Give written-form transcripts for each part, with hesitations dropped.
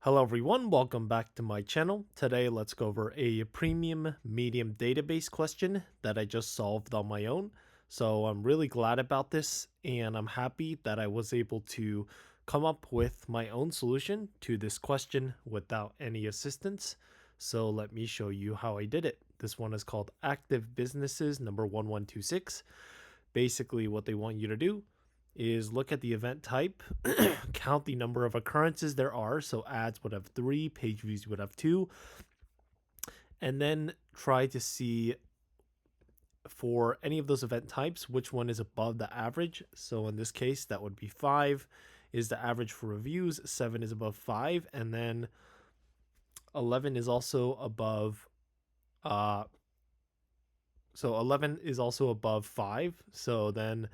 Hello everyone, welcome back to my channel. Today let's go over a premium medium database question that I just solved on my own. So I'm really glad about this and I'm happy that I was able to come up with my own solution to this question without any assistance. So let me show you how I did it. This one is called Active Businesses number 1126. Basically what they want you to do is look at the event type, count the number of occurrences there are. So ads would have 3, page views would have 2, and then try to see for any of those event types which one is above the average. So in this case, that would be 5 is the average for reviews, 7 is above 5, and then 11 is also above. So 11 is also above 5. So then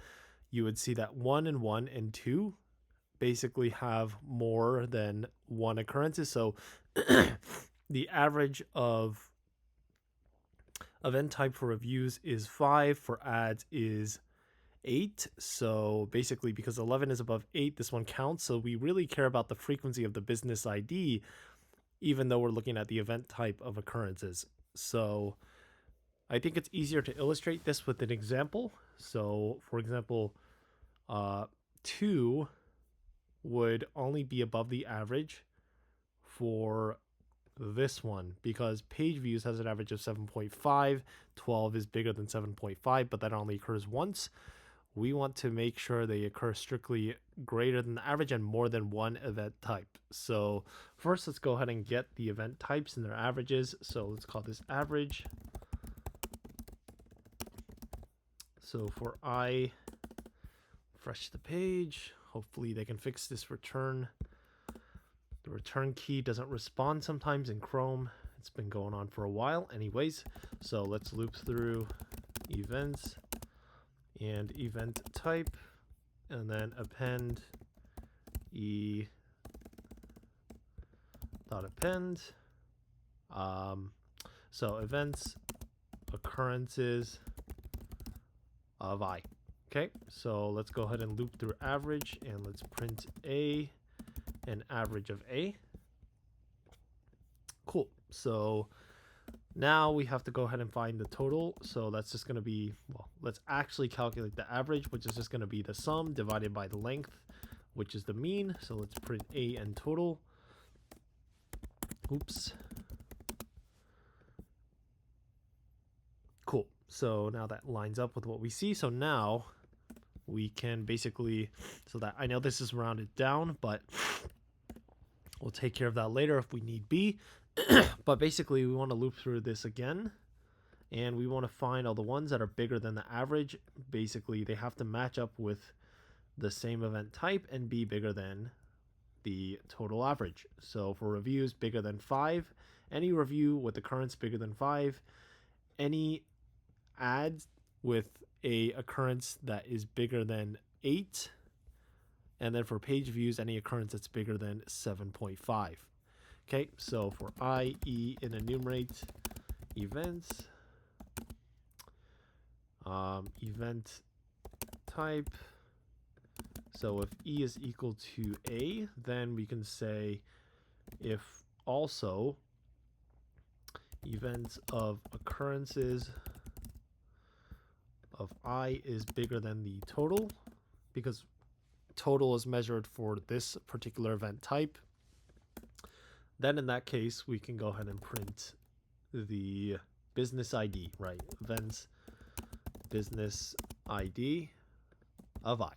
you would see that 1 and 2 basically have more than 1 occurrences. So the average of event type for reviews is 5, for ads is 8. So basically, because 11 is above 8, this one counts. So we really care about the frequency of the business ID, even though we're looking at the event type of occurrences. So I think it's easier to illustrate this with an example. So for example, 2 would only be above the average for this one because page views has an average of 7.5. 12 is bigger than 7.5, but that only occurs once. We want to make sure they occur strictly greater than the average and more than one event type. So first, let's go ahead and get the event types and their averages. So let's call this average. So for I, refresh the page. Hopefully they can fix this return. The return key doesn't respond sometimes in Chrome. It's been going on for a while anyways. So let's loop through events and event type and then append e.append. So events occurrences of I. Okay, so let's go ahead and loop through average and let's print A, an average of A. Cool. So now we have to go ahead and find the total. So that's just going to be, well, let's actually calculate the average, which is just going to be the sum divided by the length, which is the mean. So let's print A and total. Oops. Cool. So now that lines up with what we see. So now we can basically, so that I know this is rounded down, but we'll take care of that later if we need be. But basically we want to loop through this again and we want to find all the ones that are bigger than the average. Basically they have to match up with the same event type and be bigger than the total average. So for reviews, bigger than 5, any review with occurrence bigger than 5, any ads with a occurrence that is bigger than 8, and then for page views, any occurrence that's bigger than 7.5. Okay, so for I, E, and enumerate events, event type. So if E is equal to A, then we can say if also events of occurrences of I is bigger than the total, because total is measured for this particular event type, then in that case we can go ahead and print the business ID, right? Events business ID of I.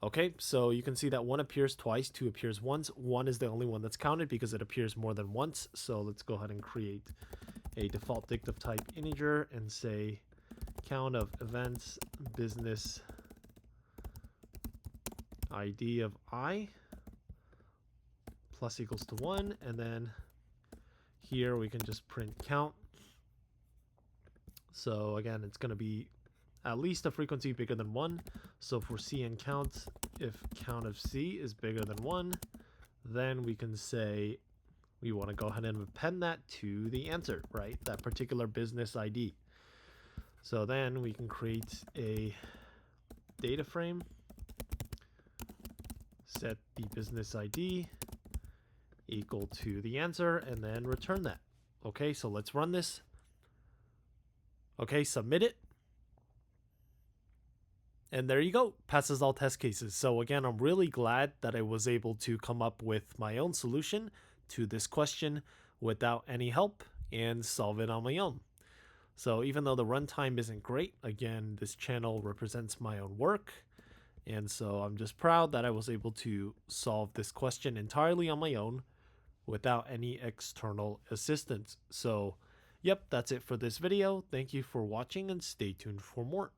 Okay, so you can see that 1 appears twice, 2 appears once. 1 is the only one that's counted because it appears more than once. So let's go ahead and create a default dict of type integer and say count of events business ID of I plus equals to 1, and then here we can just print count. So again, it's going to be at least a frequency bigger than 1. So for C and count, if count of C is bigger than 1, then we can say we want to go ahead and append that to the answer, right? That particular business ID. So then we can create a data frame set the business ID equal to the answer, and then return that. Okay, so let's run this. Okay, submit it. And there you go, passes all test cases. So again, I'm really glad that I was able to come up with my own solution to this question without any help and solve it on my own. So even though the runtime isn't great, again, this channel represents my own work. And so I'm just proud that I was able to solve this question entirely on my own without any external assistance. So, yep, that's it for this video. Thank you for watching and stay tuned for more.